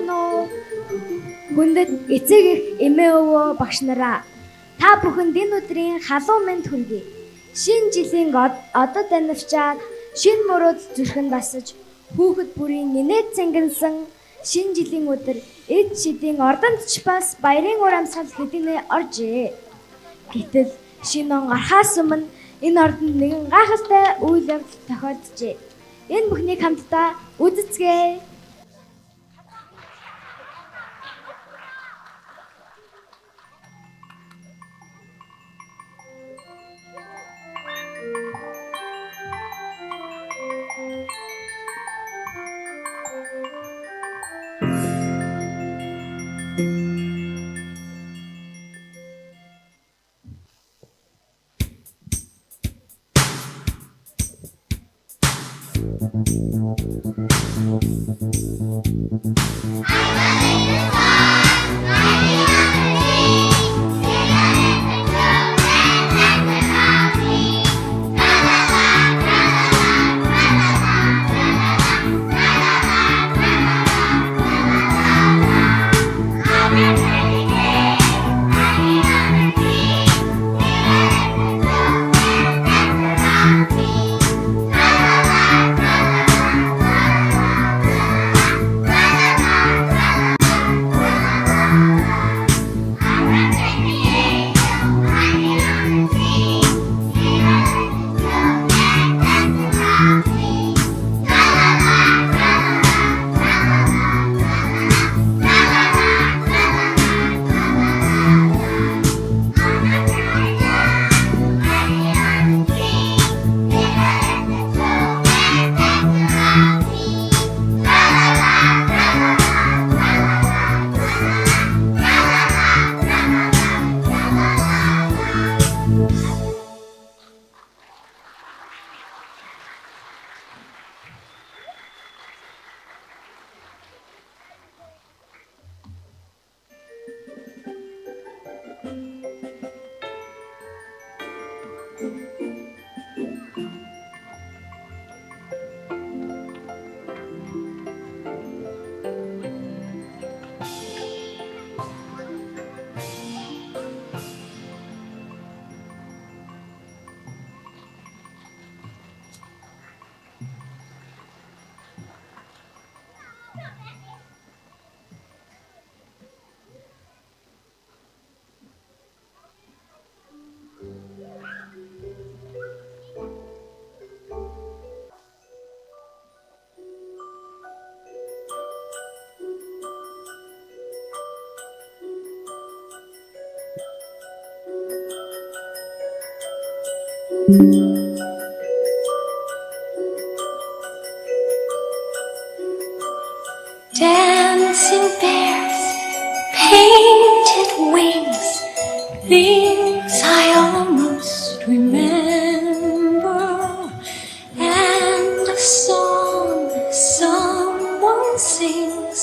байна уу? Хүндэт эцэг их эмээ өвөө багш нараа та бүхэнд энэ өдрийн халуун мэнд хүргэе. Шинэ жилийн одод анивчаад шинэ мөрөөд зүрхэн басаж хүүхэд бүрийн нинээд цангинсан шинэ жилийн өдөр эд шидийн ордонд ч бас баярын ур амьсгал хэдийнэ оржээ. Гэтэл шинэ он гарахаас өмнө энэ ордонд нэгэн гайхалтай үйл явдал тохиолджээ. Энэ бүхнийг хамтдаа үзэцгээе. Dancing bears, painted wings, things I almost remember, and a song someone sings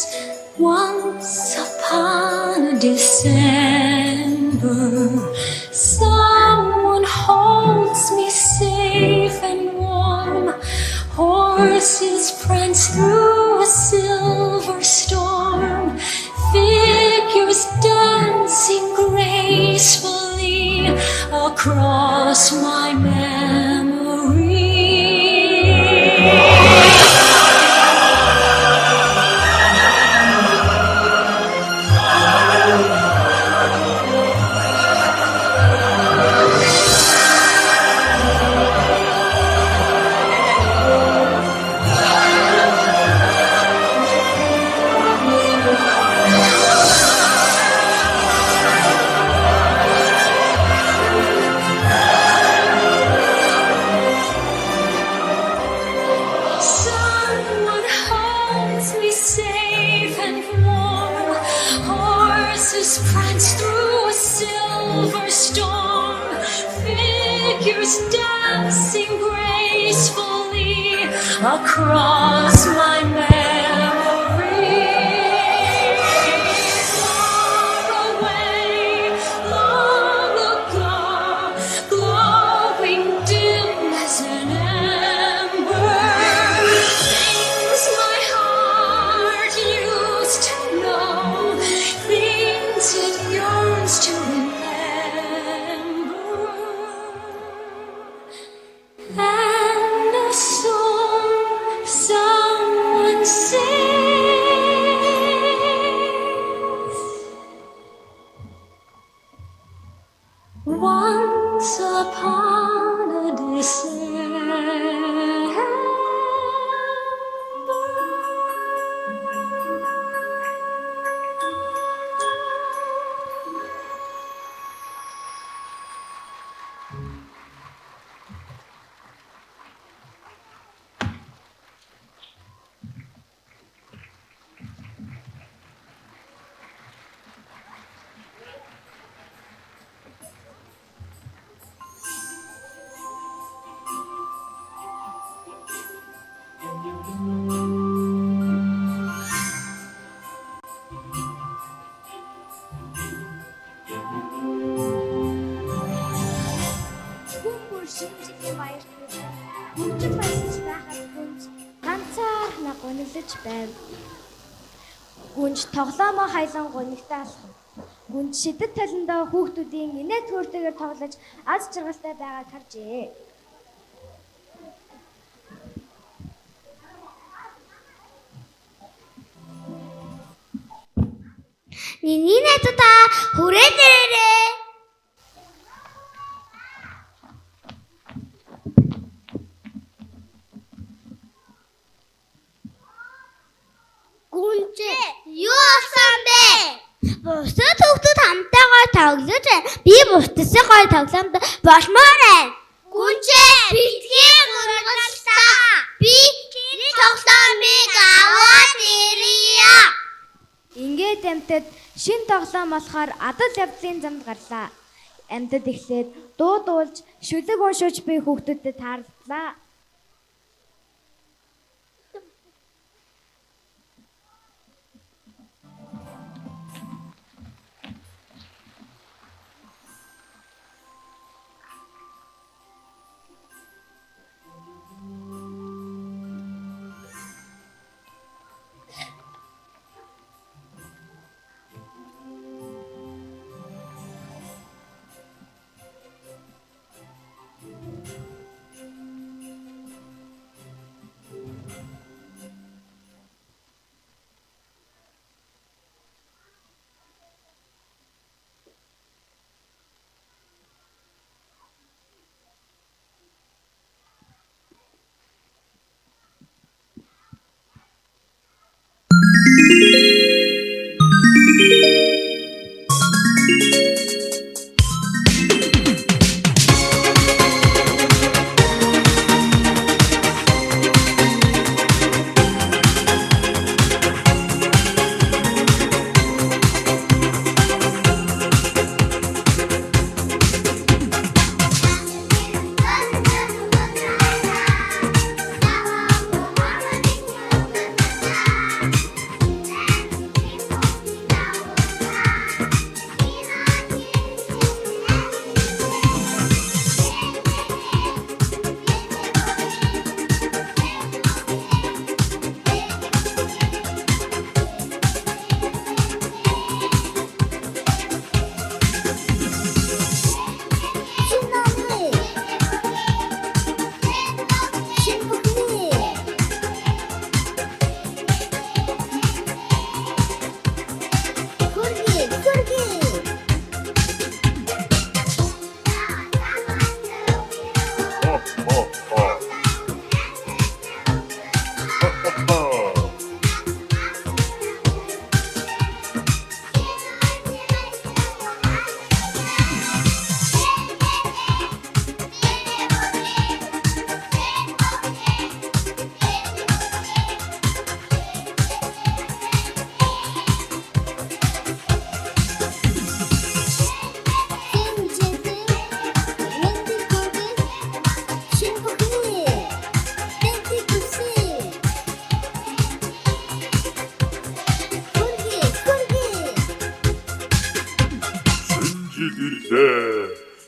once upon a December. Someone holds me safe and warm, horses prance through a silver storm, figures dancing gracefully across my memory. Prance through a silver storm, figures dancing gracefully across my memory. Far away, long ago, glowing dim as an ember, things my heart used to know. шинжлэлийн баярт хөгжил баясаж байхад гүнж ганцаархнаа гуниглаж байв. Гүнж тоглоомоо хайлан гунигтаа алхав. Гүнж шидэт таландаа хүүхдүүдийн инээ төөртэйгээр тоглож аз жаргалтай байгааг харжээ. Миний найзуудаа хүрээд ирээрээ. Гүнжээ юу асан бэ? Бусад хүүхдүүд хамтаагаа тоглож байна. Би бусдасаа гоё тоглоомд болмоор байна. Гүнжээ битгий мөрөглөлтөө. Би чиний тоглоомыг аваад ирье. Ингээд амьтад шин тоглоом болохоор адал явдлын замд гарлаа. Амьтад эхлээд дуу дуулж, шүлэг уншууч буй хүүхдүүдэд таарлаа.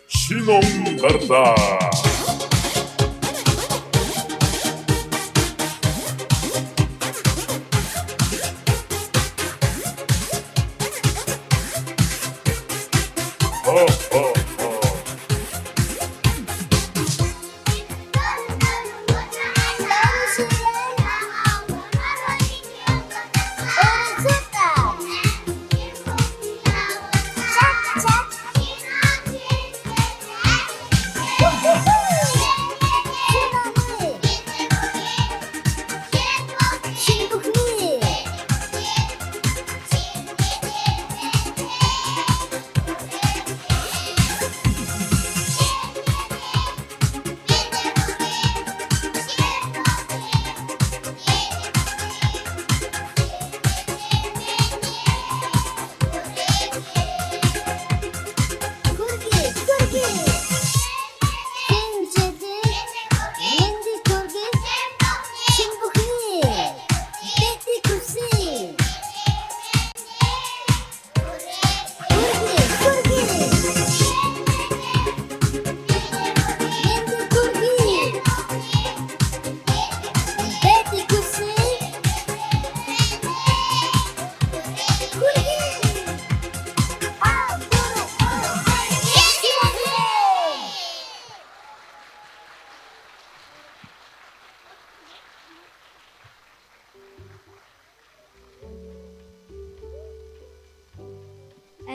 신혼 가르다.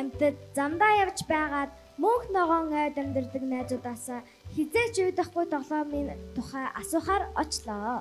Амьтад замдаа явж байгаад мөнх ногоон ойд амьдардаг найзуудаас хизээч уйдахгүй тоглоомын тухай асуухаар очлоо.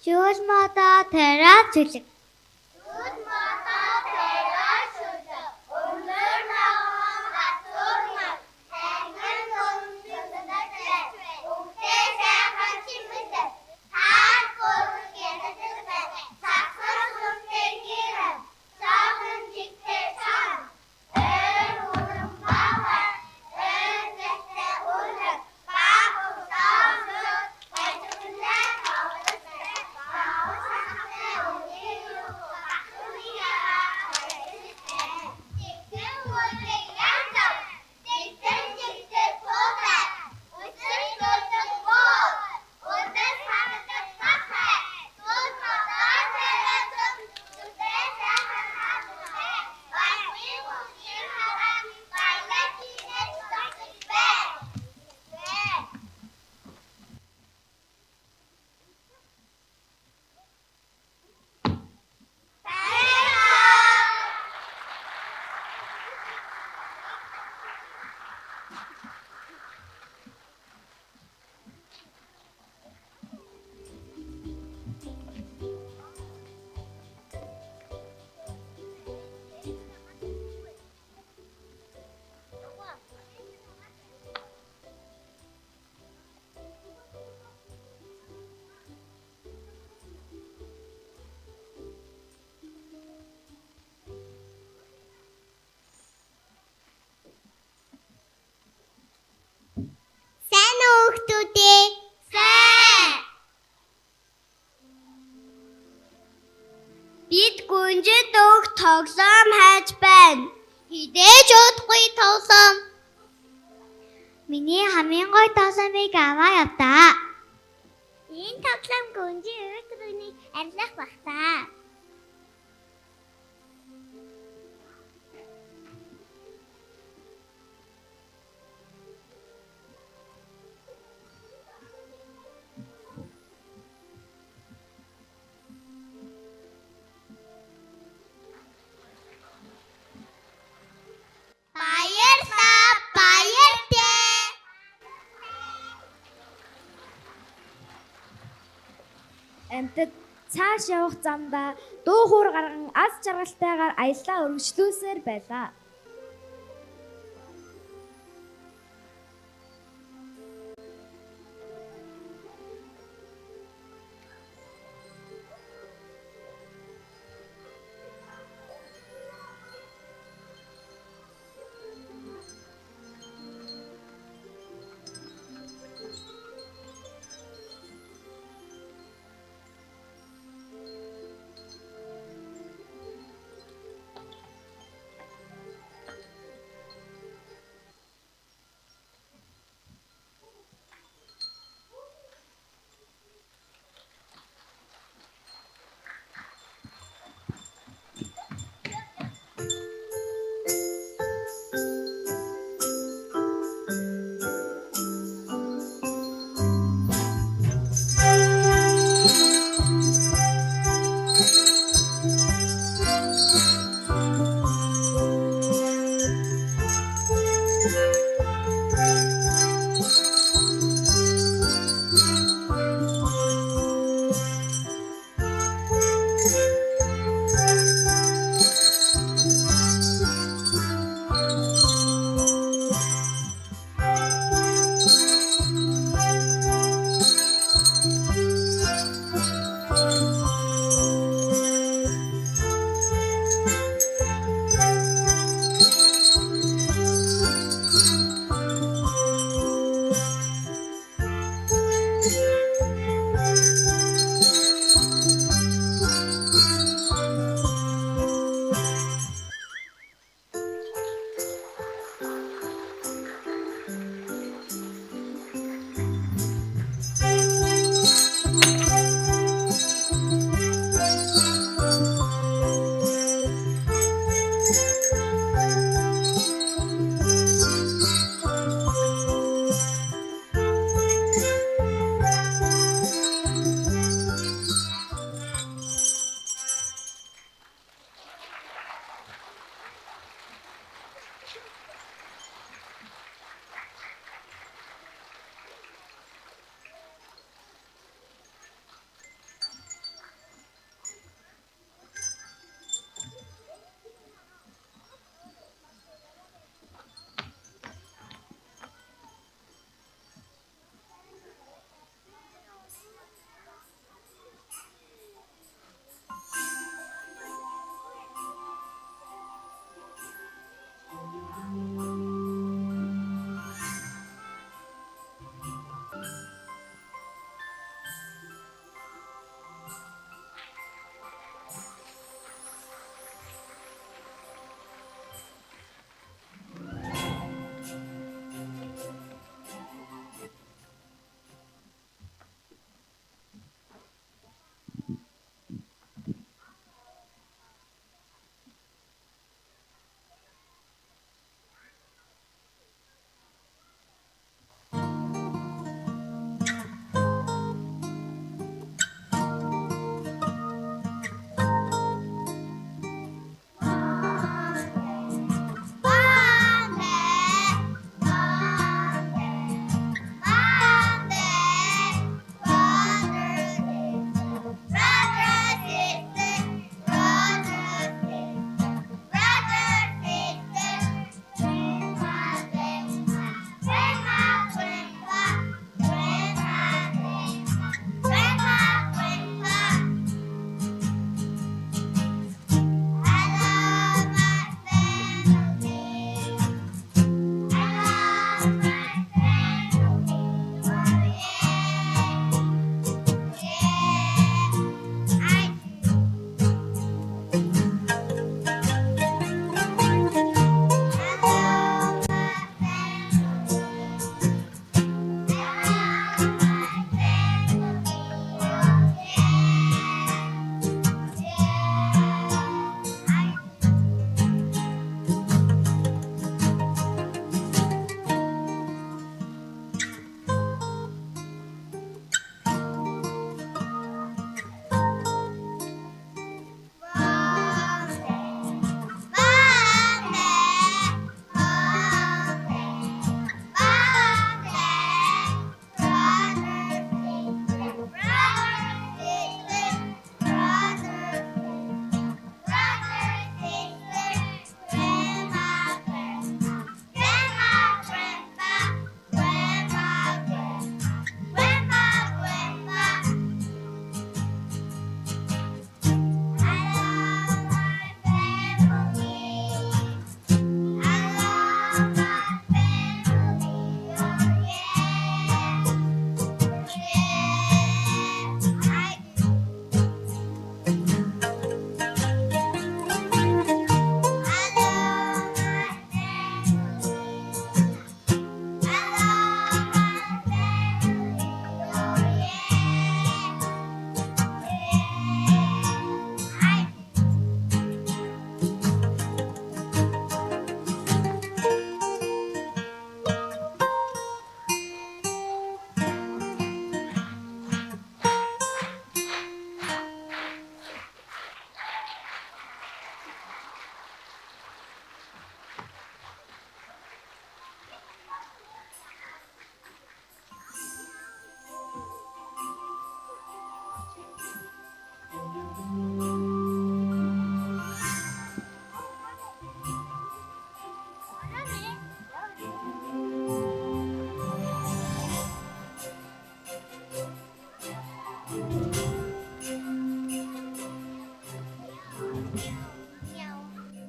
Жуул модоо тэраа зүлэг. Бид гүнжид өг тоглоом хайж байна. Хідээж удахгүй тоглоом. Миний хамгийн гоё тоглоомыг аваа явдаа. Энэ тоглоом гүнжийн өг арилгах бах та. Амьтад цааш явах замдаа дуу хуур гарган аз жаргалтайгаар аяллаа өргөжлүүлсээр байлаа.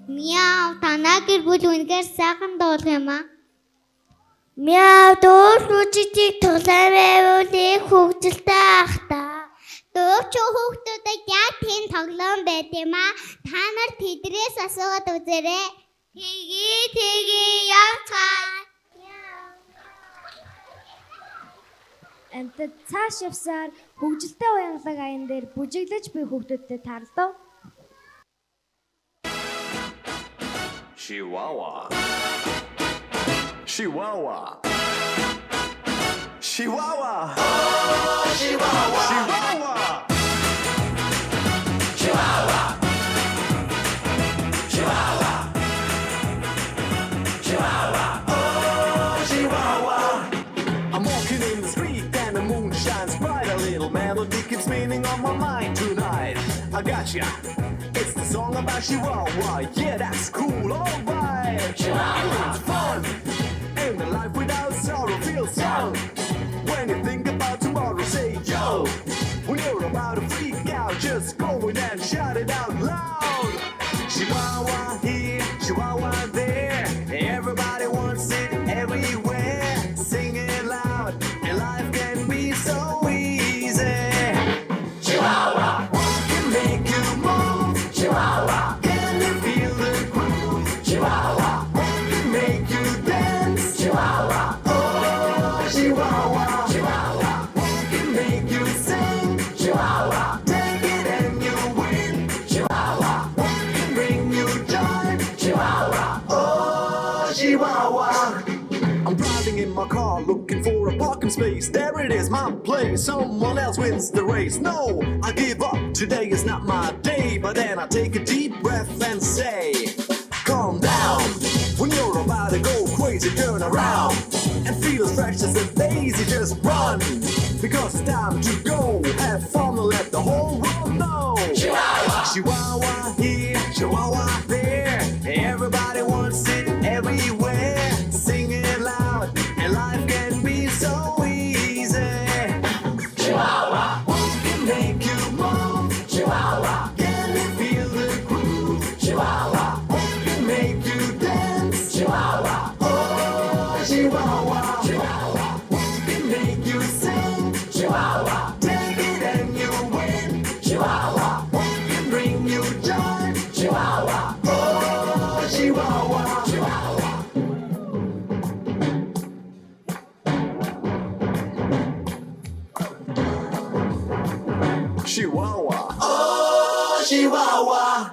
Мяу танаа гэр бүл үнэхээр сайхан дуулах юм аа. Мяу дуулуучдыг тулаан байвал их хөвгөлтэй ах та. Дууч хүүхдүүдэд яг тийм тоглоом байт юм аа. Та нар тэдрээс асуугаад үзээрэй. Тэгээ явцгаа. Амтд цааш явсаар хөгжилтэй уянгалаг аян дээр бүжиглэж буй хүүхдүүдтэй таарлав. Chihuahua. Chihuahua. Chihuahua. Oh, Chihuahua. Chihuahua. Chihuahua. Chihuahua. Chihuahua. Oh, Chihuahua. I'm walking in the street and the moon shines bright. A little melody keeps spinning on my mind tonight. I gotcha. It's the song about Chihuahua. Yeah, that's cool. Alright. Chihuahua. It's fun. And the life without sorrow feels young. When you think about tomorrow, say yo. When you're about to freak out, just go in and shout it out loud. Chihuahua here, Chihuahua there. Everybody wants it everywhere. Sing it loud, and life can be so easy. Chihuahua, what can make you move? Chihuahua, can you feel the groove? Chihuahua, what can make you dance? Chihuahua, oh Chihuahua, Chihuahua, what can make you sing? Chihuahua, take it and you win. Chihuahua, what can bring you joy? Chihuahua, oh Chihuahua. I'm driving in my car looking for a parking space. There it is, my place. Someone else wins the race. No, I give up. Today is not my day. But then I take a deep breath and say, calm down. When you're about to go crazy, turn around and feel as fresh as a daisy. Just run, because it's time to go. Have fun and let the whole world know. Chihuahua, Chihuahua here, Chihuahua there. Everybody wants it everywhere. Sing it loud, and life can be so easy. Chihuahua, what can make you move? Chihuahua, can you feel the groove? Chihuahua, what can make you dance? Chihuahua, oh Chihuahua, Chihuahua, what can make you sing? Chihuahua, take it and you win. Chihuahua, what can bring you joy? Chihuahua, oh Chihuahua, Chihuahua. Chihuahua, oh Chihuahua.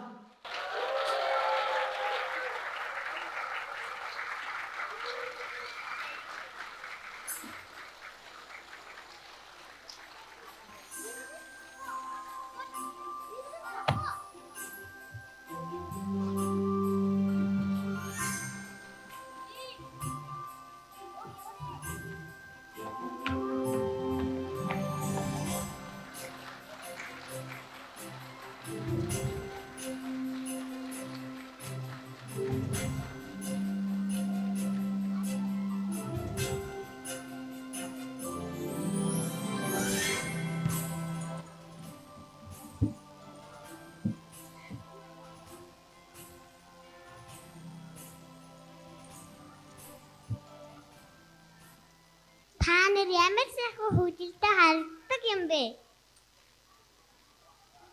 Та нар ямар сайхан хөгжилтэй харагддаг юм бэ?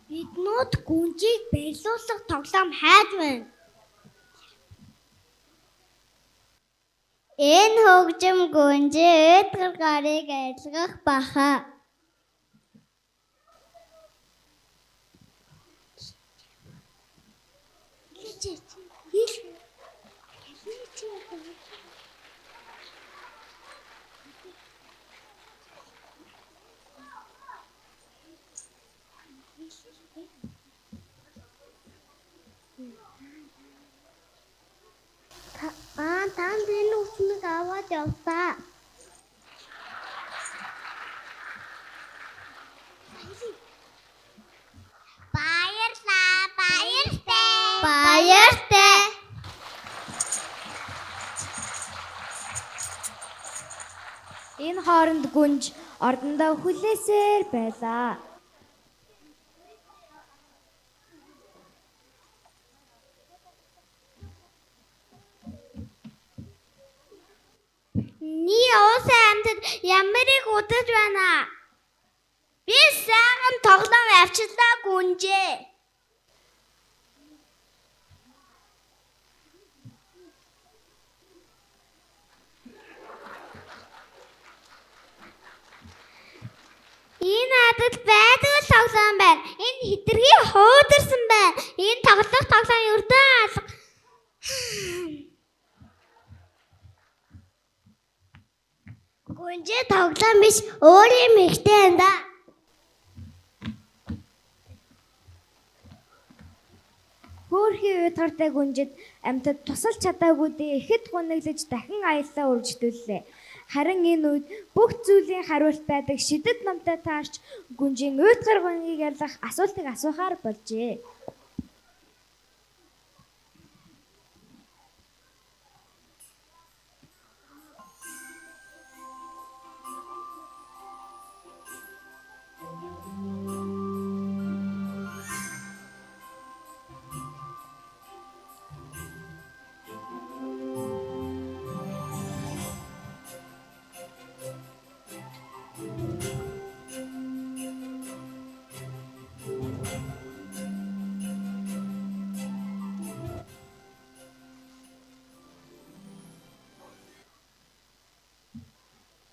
Биднүүд гүнжийг баярлуулах тоглоом хайж байна. Энэ хөгжим гүнжээ өөдгөр гарыг арилгах баха. Танд энэ үснийг аваад явсаа. Баяртай. Энэ хооронд гүнж ордондоо хүлээсээр байлаа. ямарыг удаж байна. Би сайхан тоглоом авчлаа гүнжээ. Энэ надад байдаг тоглоом байна. Энэ хитрхи хуударсан байна. Энэ тоглоом ердөө алга. Гүнжээ тоглоом биш өөрийн мэгтэй энэ да. Хөөрхий уйдгартай гүнжид амьтад тусалж чадаагүй дээ ихэд гуниглаж дахин аяллаа үржигдүүллээ. Харин энэ үед бүх зүйлийн хариулт байдаг шидэт номтой таарч гүнжийн уйдгар гунгийг ялах асуултыг асуухаар болжээ.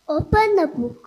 Open the book.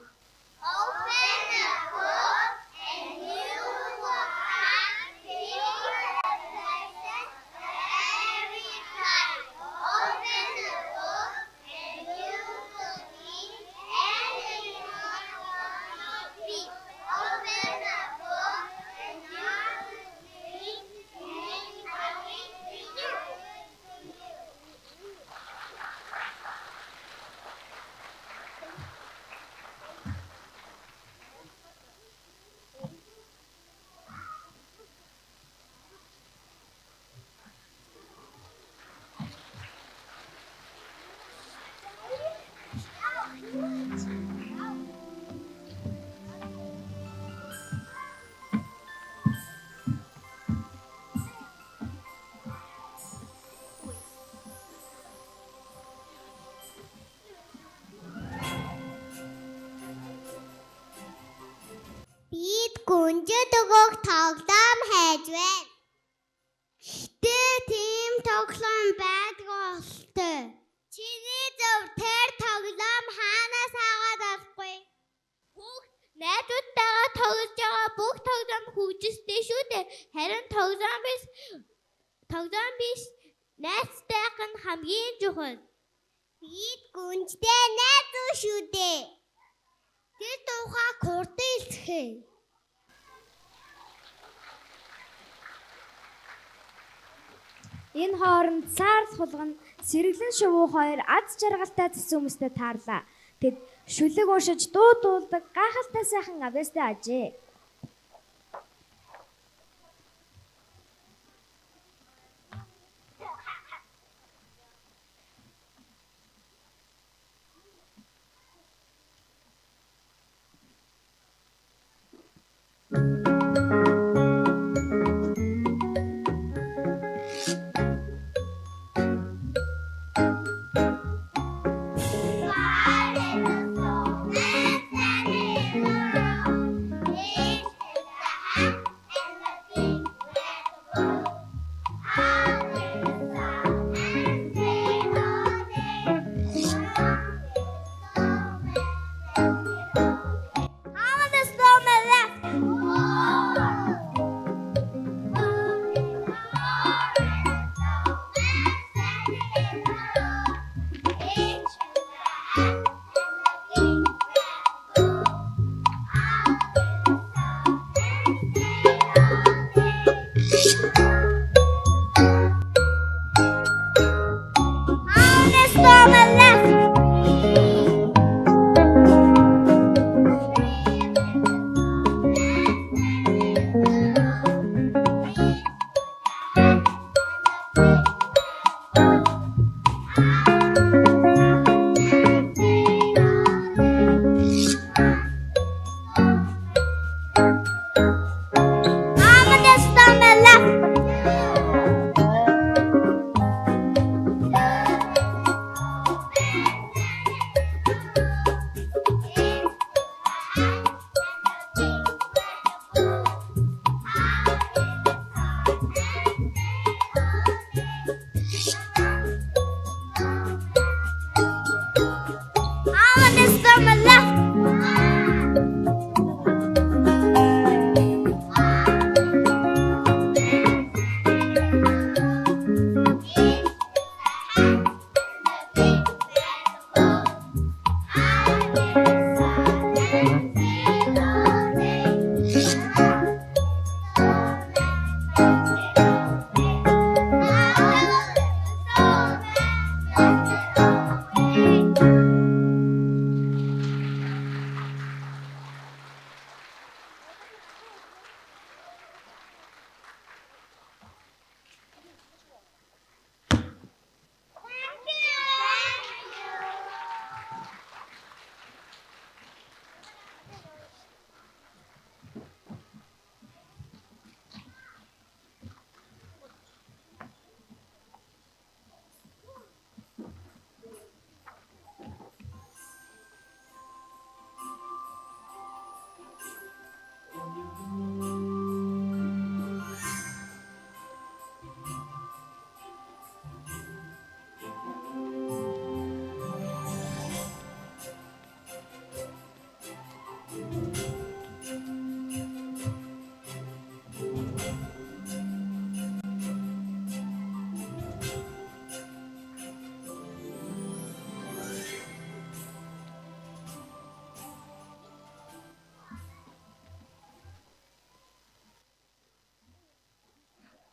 Бид гүнжид өгөх тоглоом хайж байна. Гэтэ тийм тоглоом байдгаа болтой. Чиний зөв тэр тоглоом хаанаас аваад авахгүй? Бүх найзуудтайгаа тоглож байгаа бүх тоглоом хөгжстэй шүү дээ. Харин тоглоом биш найзтайх нь хамгийн чухал. Бид гүнжтэй найзуу шүү дээ. Тэр тухай хурдан илтгэе. Энэ хооронд саар сулган сэргэлэн шувуу хоёр аз жаргалтай цэц хүмүүстэй таарлаа. Тэд шүлэг уншиж дуу дуулдаг гайхалтай сайхан авьяастай ажээ. Hey!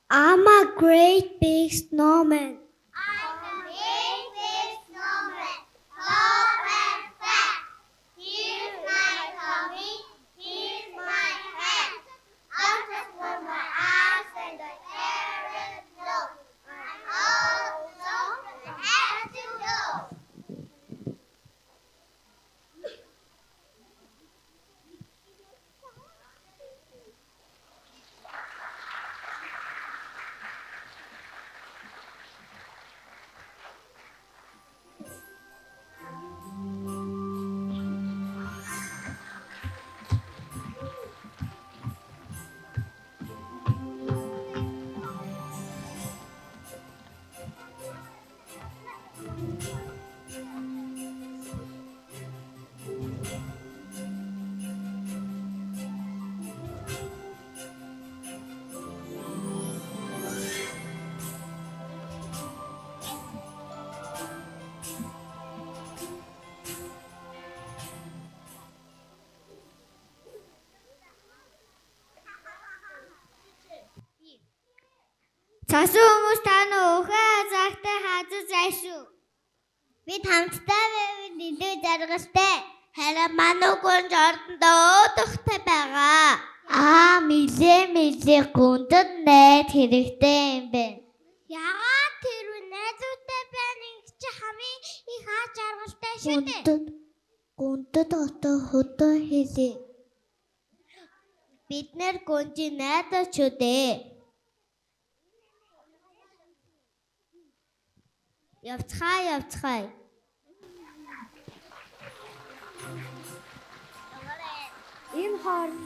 I'm a great big snowman. I'm a great big snowman. Tall and fat. Here's my tummy. Here's my head. I'll just put my eyes in the air and blow. I'm all alone and I have to go. Цасан хүмүүс та нөхөө цагтай хазаж зайшгүй. Бид хамтдаа байвал илүү жаргалтай. Харин манай гүнж ордондоо өдөхтэй байгаа. Милээ гүндэд найз хэрэгтэй юм байна. Яагаад тэр найзуутай байна гэж хамгийн их хаа жаргалтай шүү дээ. Гүндэд одоо хөдөө хэлээ. Бид нэр гүнжи найдаж шүү дээ. Явцгаая. Энэ хооронд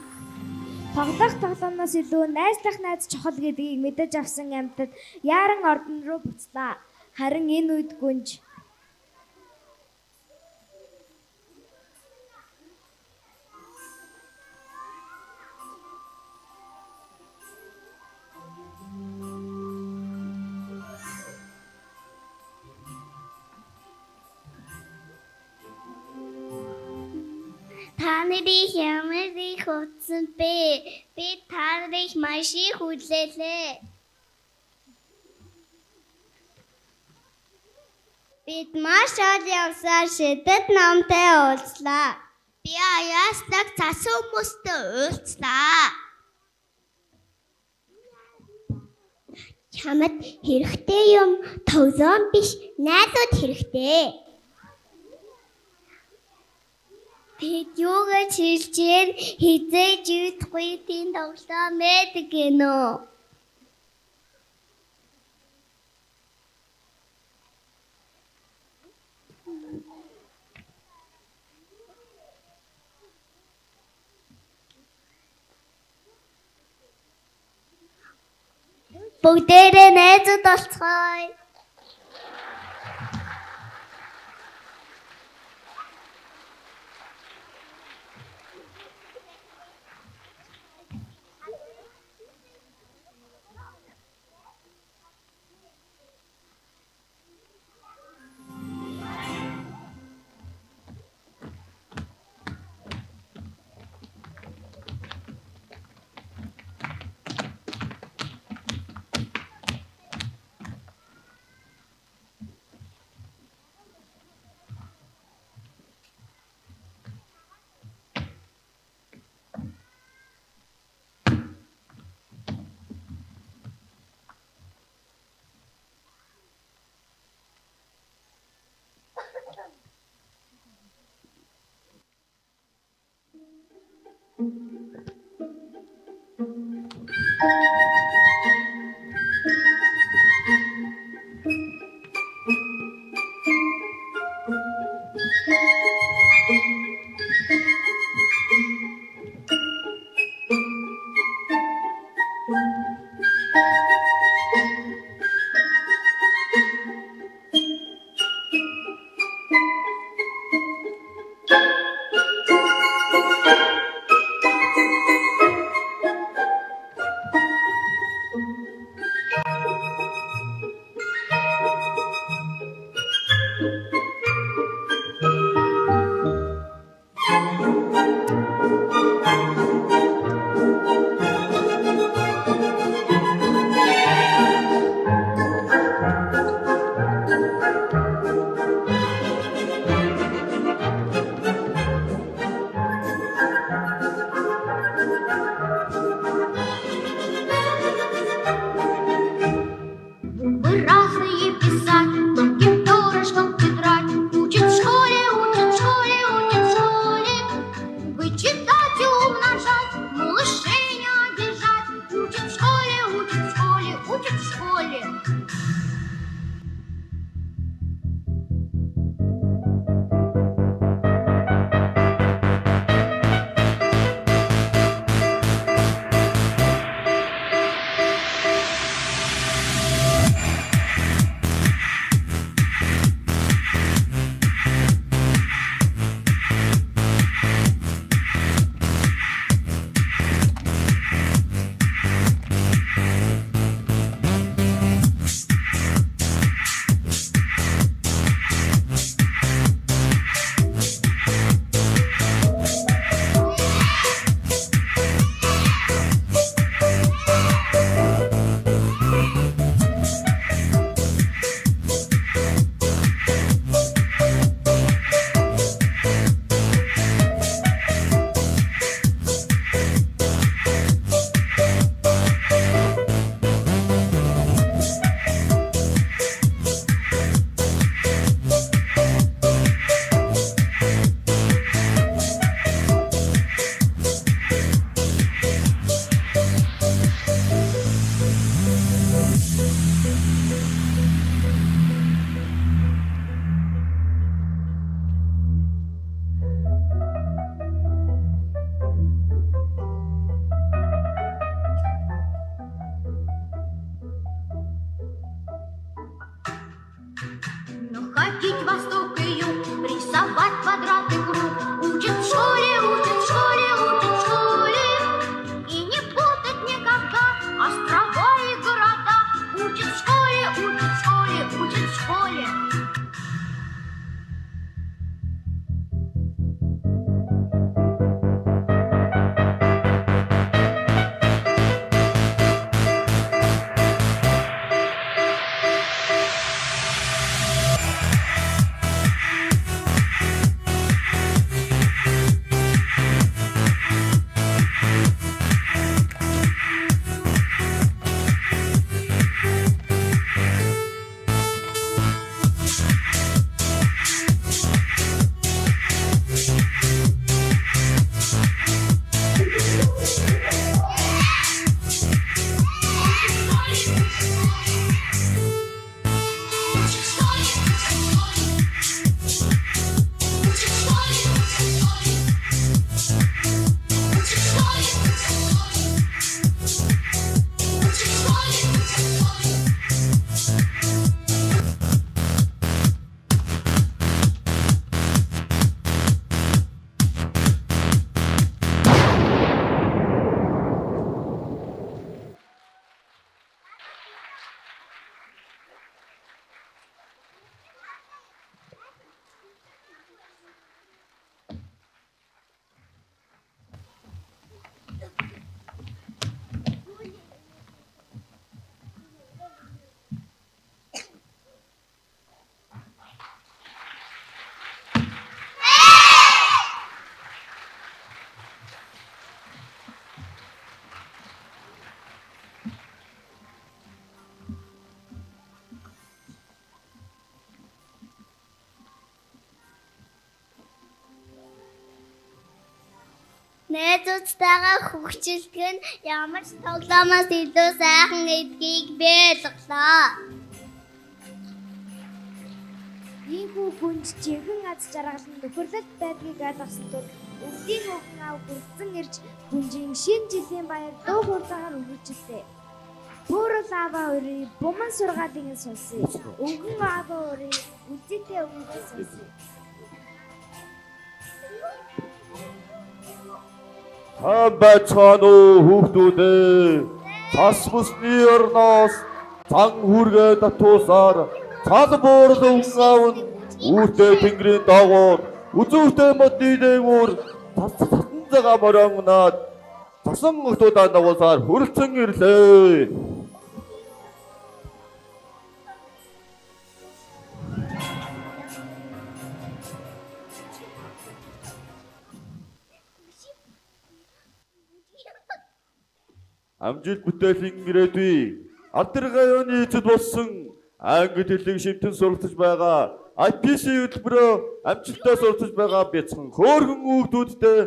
тоглох тоглоомноос илүү найзлах найз чухал гэдгийг мэдэж авсан амьтад яаран ордон руу буцлаа. Харин энэ үед гүнж Та нарыг ямар их утсан бэ? Би та нарыг маш их хүлээлээ. Бид маш ол явсаар шидэт намтай уулзлаа. Би аяаслаг цасан хүмүүстэй уулзлаа. Чамд хэрэгтэй юм тоглоом биш, найзууд хэрэгтэй. Бид юугаар чилжээр хизээж юудгүй тийм тоглоом байдаг гэнэ. Бүгдээрээ найзууд болцгоё. обходить восток и юг, рисовать квадраты круг. Учат в школе, учат в школе, учат в школе. И не путать никогда острова и города. Учат в школе, учат в школе, учат в школе. Найзуудтайгаа хөгжүүлэх нь ямар ч тоглоомоос илүү сайхан гэдгийг би ойлголоо. Ийхүү хүнд жинхэнэ аз жаргал нь нөхөрлөлт байдгийг ойлгосон тул өвлийн өвгөн аав бүрдсэн ирж хүнжийн шинэ жилийн баяр дуу хуурлагаар үргэлжилээ. Пүрэл аава өрий буман сургаалын сонсъё. Өвгөн аава өрий үзэтэй өвгөн сонсъё. Байцгаана уу хүүхдүүдээ. Цас бүсний орноос цан хүргээ татуусаар цал буурал өвгөн үүртэй тэнгэрийн доогоор үзүүртэй модны дээгүүр тасан цагаа моронгнаад цасан мөхтүүдаа дагуулсаар хүрэлцэн ирлээ. Амжилт бүтээлийн ирээдүй Алдаргай оны эцэд болсон англи хэлийг шимтэн суралцж байгаа IPC хөтөлбөрөөр амжилттай суралцж байгаа бяцхан хөөргөн хүүхдүүдтэй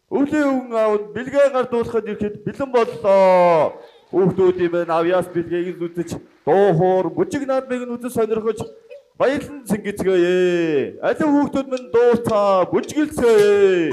өвлийн өвгөн аав бэлгээ гардуулахад ирэхэд бэлэн боллоо. Хүүхдүүдийн мэн авьяас бэлгээг нь үзэж дуу хоор мужиг наадмыг нь үзэж сонирхож баярлан цэнгицгээе. Алин хүүхдүүд мэн дууцаа бүжгэлцгээе.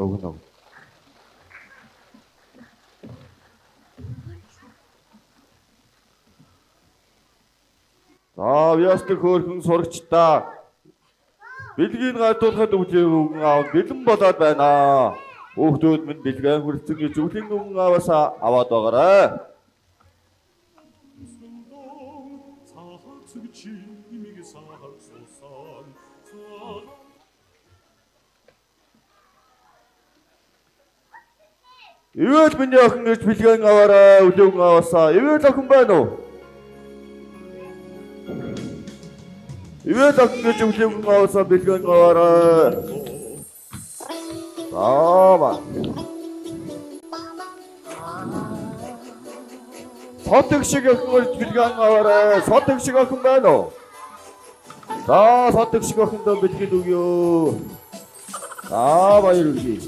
Өгнө. Ястер хөөрхөн сурагчдаа бэлгийг гартуулахад үгүй өгөн аав бэлэн болоод байна. Хүүхдүүд минь бэлгэн хүрэлцэн зөвхөн өгөн аваас аваад байгаарай. Ивэл миний охин гэж бэлгэн аваарай, өглөөгөн аваасаа. Ивэл охин байна уу? Ивэл охин гэж өглөөгөн аваасаа бэлгэн аваарай. Таава. Сотог шиг охин гэж бэлгэн аваарай. Сотог шиг охин байна уу? За, сотог шиг охиндоо бэлгэд өгөө. За, баяр үргэлж.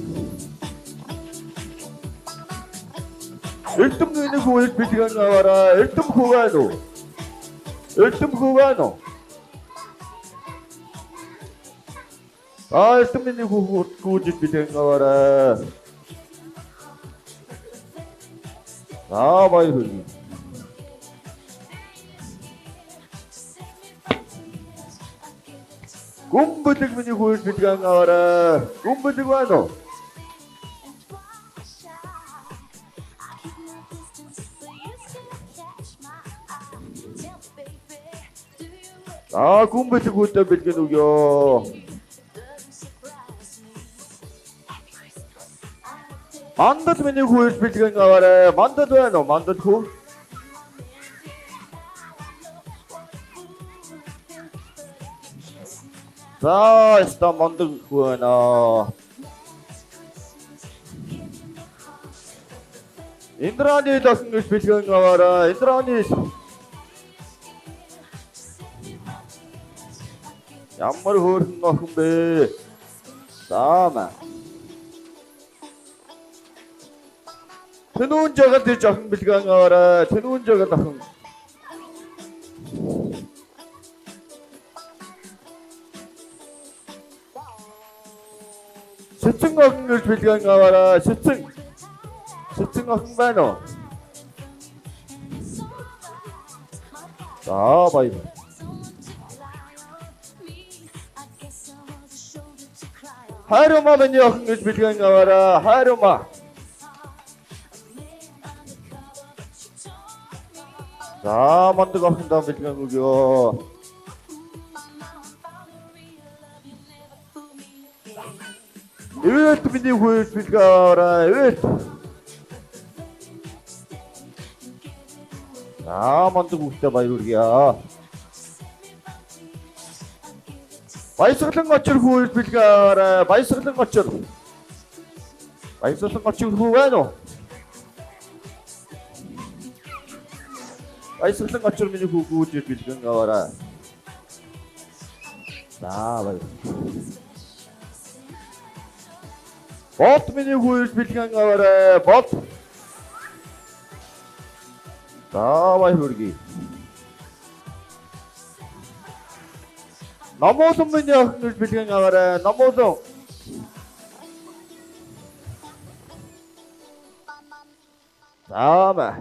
Эрдэм нэг хүүхэд бэлгэн аваарай. Эрдэм хүү байна уу? Эрдэм хүү байна уу? Эрдэм нэг хүүхэд бэлгэн аваарай. За баяр хүргэе. Гүмбэлэг миний хүүхэд бэлгэн аваарай. Гүмбэлэг байна уу? Гүмбэлэг хүүхдээ бэлгэн өгөө. Мандал миний хүүхэд бэлгэн аваарай. Мандал байна уу? Мандал хүү? Ста мандал хүү байна. Индраны охин гэж бэлгэн аваарай. Индраны ямар хөөрхөн охин бэ? Заамаа. Тэнүүн жагаад тийж охин бэлгэн аваарай. Тэнүүн жагаад охин. Сэцэн охин гэж бэлгэн аваарай. Сэцэн. Сэцэн охин байна уу? За баяр. Хайрма миний охин гэж бэлгэн аваарай. Хайрма. За мандаг охиндоо бэлгэн өгөө. Эвэлт миний хүүхэд бэлгэн аваарай. Эвэлт. За мандаг хүүхдээ баяр хүргэе. Баясгалан очир хүүхэд бэлгэн аваарай. Баясгалан очир. Баясгалан очир хүү байна уу? Баясгалан очир миний хүүхэд бэлгэн аваарай. За баяр. Бот миний хүүхэд бэлгэн аваарай. Бот. За баяр хүргэе. Намуулан миний охин гэж бэлгэн аваарай. Намуулан. Заамаа.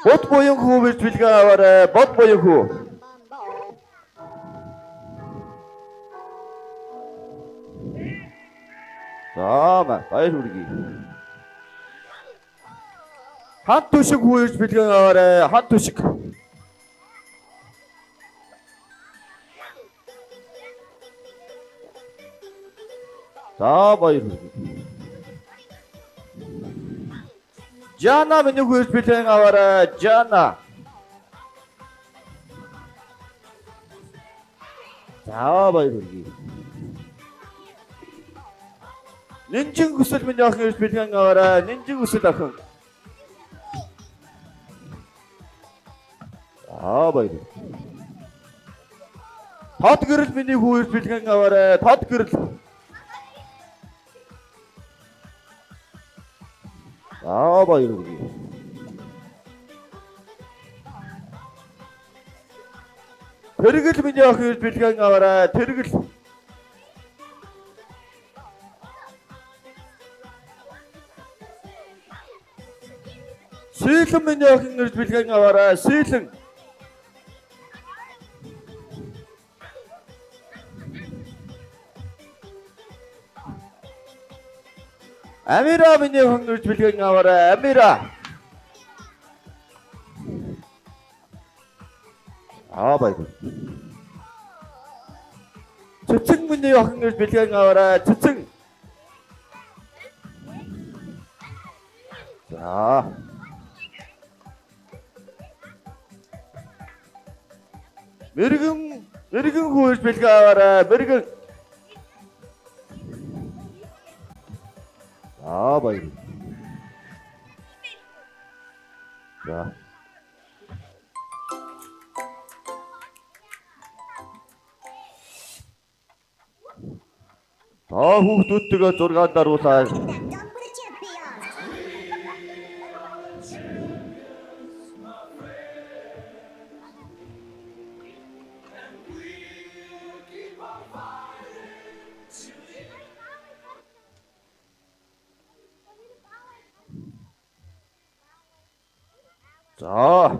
Бот боён хүү гэж бэлгэн аваарай. Бот боён хүү. Заамаа. Баяр хүргэе. Хат түшиг хүү гэж бэлгэн аваарай. Хат түшиг. За баяр хүргэе. Жана миний хүүхэд бэлгэн аваарай. Жана. За баяр хүргэе. Нинжин хүсэл миний охин гэж бэлгэн аваарай. Нинжин хүсэл охин. За баяр. Тод гэрэл миний хүүхэд бэлгэн аваарай. Тод гэрэл. За баяр хүргэе. Тэргэл миний охин гэж бэлгэн аваарай. Тэргэл. Сэлэн миний охин ирж бэлгэн аваарай. Сэлэн. Амира миний охин ирж бэлгэн аваарай. Амира. Баяр. Цэцэн миний охин ирж бэлгэн аваарай. Цэцэн. За. Мэргэн хүү ирж бэлгэн аваарай. Мэргэн. Баяр. За. Хүүхдүүдтэйгээ 6 даруулаа. За.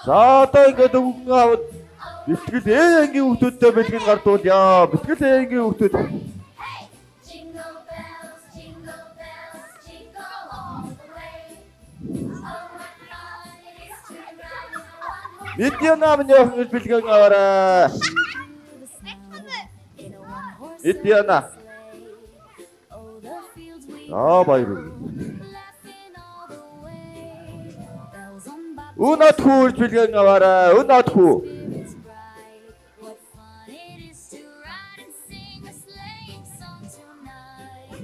За одоо ингээд өнгөн аваад бэлтгэл ангийн хүүхдүүдтэй бэлгэн гардуулъя. Бэлтгэл ангийн хүүхдүүд. Jingle bells, jingle bells, jingle all the way. Oh, what fun it is to ride in a one-horse Мэдээ намны охин ирж бэлгэн аваарай. in a one-horse Мэдээ на. Oh, the fields we Баяр. laughing all the way. Bells on bobtails, Өнөөд хүү ирж бэлгэн аваарай. Өнөөд хүү. spirits bright. What fun it is to ride and sing a sleighing song tonight.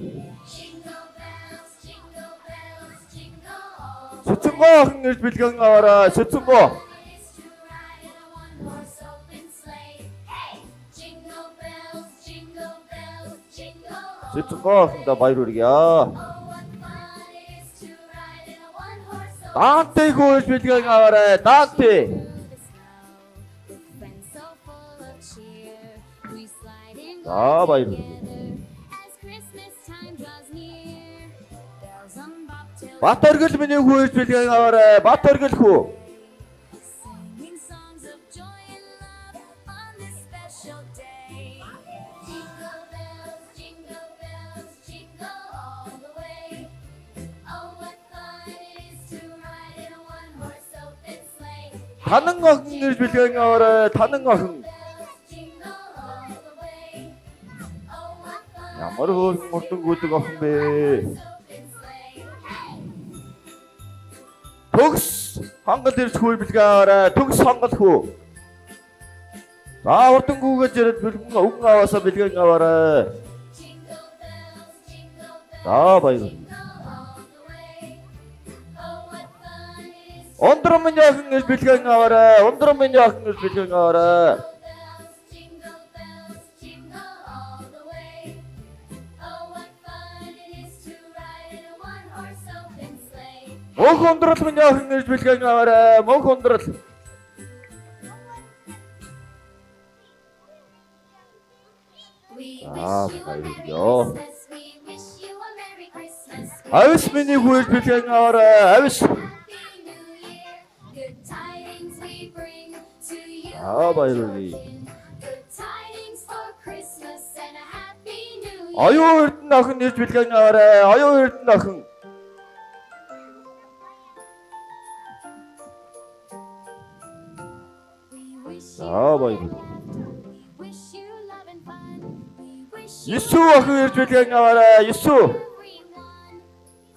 Jingle bells, jingle all the Цэцэнгөө охин ирж бэлгэн аваарай. Цэцэнгөө. fun it is to ride in a one-horse open sleigh. Hey, jingle bells, jingle all Цэцэнгөө охиндоо баяр хүргье. Oh, what fun it is to ride in a one-horse open Данте хүү ирж бэлгэн аваарай. Данте. through the snow. With friends so full of cheer, we slide in Баяр. together as Christmas time draws near. Bells on bobtails Батөргөл миний хүү ирж бэлгэн аваарай. Батөргөл хүү. singing songs of joy and love on this special day. Jingle bells, jingle all the way. Oh, what fun it is to ride in a one-horse open sleigh. Танан охин ирж бэлгэн аваарай. Танан охин. Bells jingle all the way. Oh, what fun Ямар хөөрхөн мурдан гүдэг охин бэ? open sleigh. Төгс хонгол ирж хүү бэлгэн аваарай. Төгс хонгол хүү. За урдан гүгэж ирээд бэлгэн өвгөн аваасаа бэлгэн аваарай. Jingle bells, Баяр. jingle all the way. Oh, what fun it is Ундран миний охин ирж бэлгэн аваарай. Ундран миний охин ирж бэлгэн аваарай. Jingle bells, jingle all the way. Oh, what fun it is to ride in a one-horse open sleigh. Мөнх ундрал миний охин ирж бэлгэн аваарай. Мөнх ундрал. We Ah, wish you a Merry баярлалаа. Christmas. We wish you a Merry Christmas. Авис миний хүү ирж бэлгэн аваарай. Авис. Happy New Year. Good tidings we bring to you. Баярлалаа. Good tidings for Christmas and a Happy New Year. Оюун эрдэнэ охин ирж бэлгэн аваарай. Оюун эрдэнэ охин. We wish you Баярлалаа. we wish you love and fun. We wish you Есү охин ирж бэлгэн аваарай. Есү. everyone.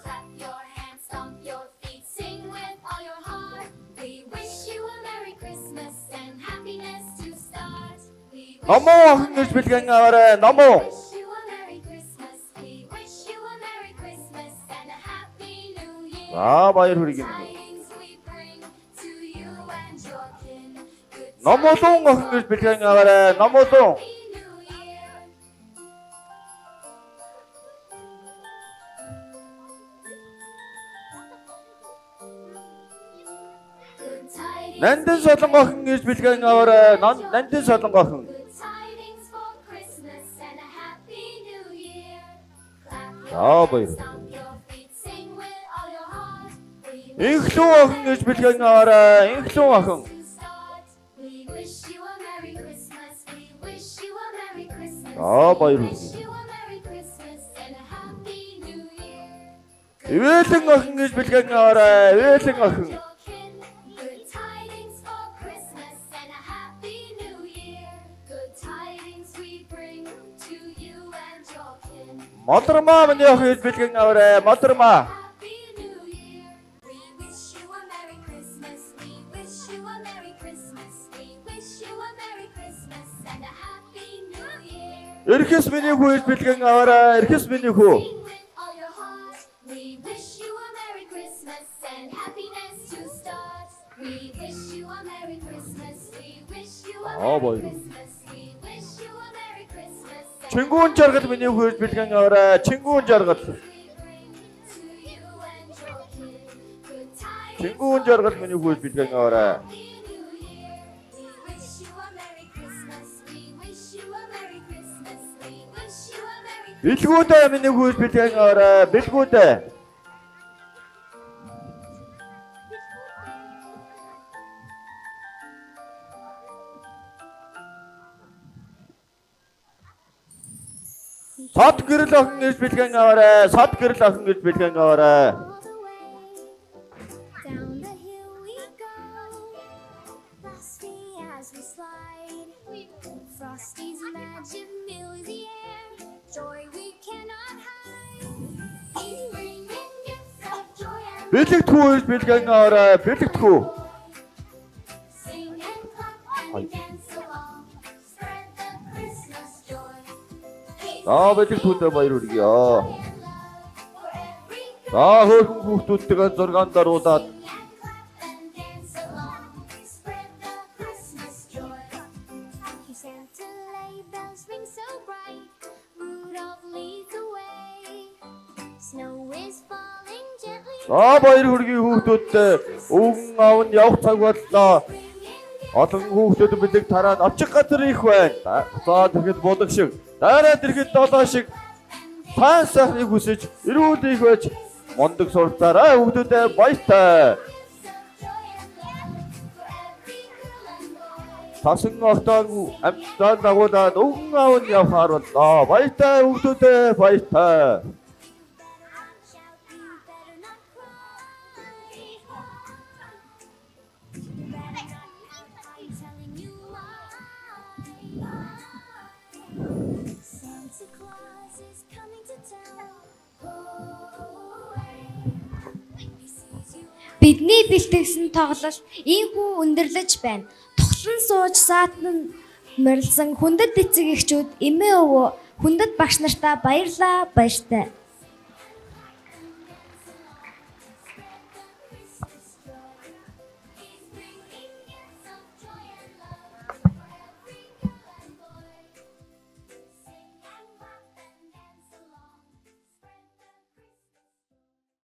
Clap your hands, stomp your feet, sing with all your heart. We wish you a Merry Christmas and happiness to start. We wish Номоо охин ирж бэлгэн аваарай. Номоо. wish you a Merry Christmas. We wish you a Merry Christmas and a Happy New Year. Баяр хүргье. Tidings we bring to you and your kin. Good Номолон охин ирж бэлгэн аваарай. Номолон. Happy New Year. Good tidings Нандин солонгохон гэж бэлгэн аваарай. Нандин солонгохон. Good tidings for Christmas and a happy new year. Clap your За баяр. hands, stomp your feet, sing with all your heart. We Инхлүү охин гэж бэлгэн аваарай. Инхлүү охин. to start. We wish you a Merry Christmas. We wish you a Merry Christmas. За баяр. Wish you a Merry Christmas and a happy new year. Ивэлэн охин гэж бэлгэн аваарай. Ивэлэн охин. Your kin. Good tidings for Christmas and a happy new year. Good tidings we bring to you and your kin. Модрмаа миний охин гэж бэлгэн аваарай. Модрмаа. Happy New Year. We wish you a Merry Christmas. We wish you a Merry Christmas. We wish you a Merry Christmas and a Happy New Year. Эрхэс миний хүү гэж бэлгэн аваарай. Эрхэс миний хүү. Sing with all your heart. We wish you a Merry Christmas and happiness to start. We wish you a Merry Christmas. We wish you a boy. Merry Christmas. We wish you a Merry Christmas. and Чингүүн жаргал миний хүү гэж бэлгэн аваарай. Чингүүн жаргал. we bring to you and your kin. Good tidings. Чингүүн жаргал миний хүү гэж бэлгэн аваарай. Happy New Year. We wish you a Merry Christmas. We wish you a Merry Christmas. We wish you a Merry Бэлгүүдээ миний хүү гэж бэлгэн аваарай. Бэлгүүдээ. Сад гэрэл охин гэж бэлгэн аваарай. Сад гэрэл охин гэж бэлгэн аваарай. all the way. Down the hill we go. Frosty as we slide. Frosty's magic fills the air. Joy we cannot hide. He's bringing gifts of joy and Бэлэгдэхүү гэж бэлгэн аваарай. Бэлэгдэхүү. sing and clap and dance along. Spread the Christmas joy. Peace За бэлэгдэхүүтэй баяр хүргэе. and love for every good. За хөөрхөн хүүхдүүдтэйгээ 6 даруулаад Sing and clap and dance along. Spread the Christmas joy. Santa sleigh bells ring so bright. Rudolph leads the way. Snow is falling gently. за баяр хүргэе хүүхдүүдтэй. Өвгөн аав нь явах цаг боллоо. Олон хүүхдүүд бэлэг тараад очих газар их байна. За тэгэхэд бодог шиг. Дараа тэгэхэд долоо шиг. Сайн сайхныг хүсэж эрүүл их байж мондог суртаараа хүүхдүүдээ баяртай. Тасан охтон амттан дагуулаад өвгөн аав нь явахаар боллоо. Баяртай хүүхдүүдээ баяртай. Santa Claus is coming to town. Бидний бэлтгэсэн тоглол ийхүү өндөрлөж байна. Тухлан сууж саатан морилсан хүндэт эцэг эхчүүд эмээ өвөө хүндэт багш нартаа баярлаа баяртай.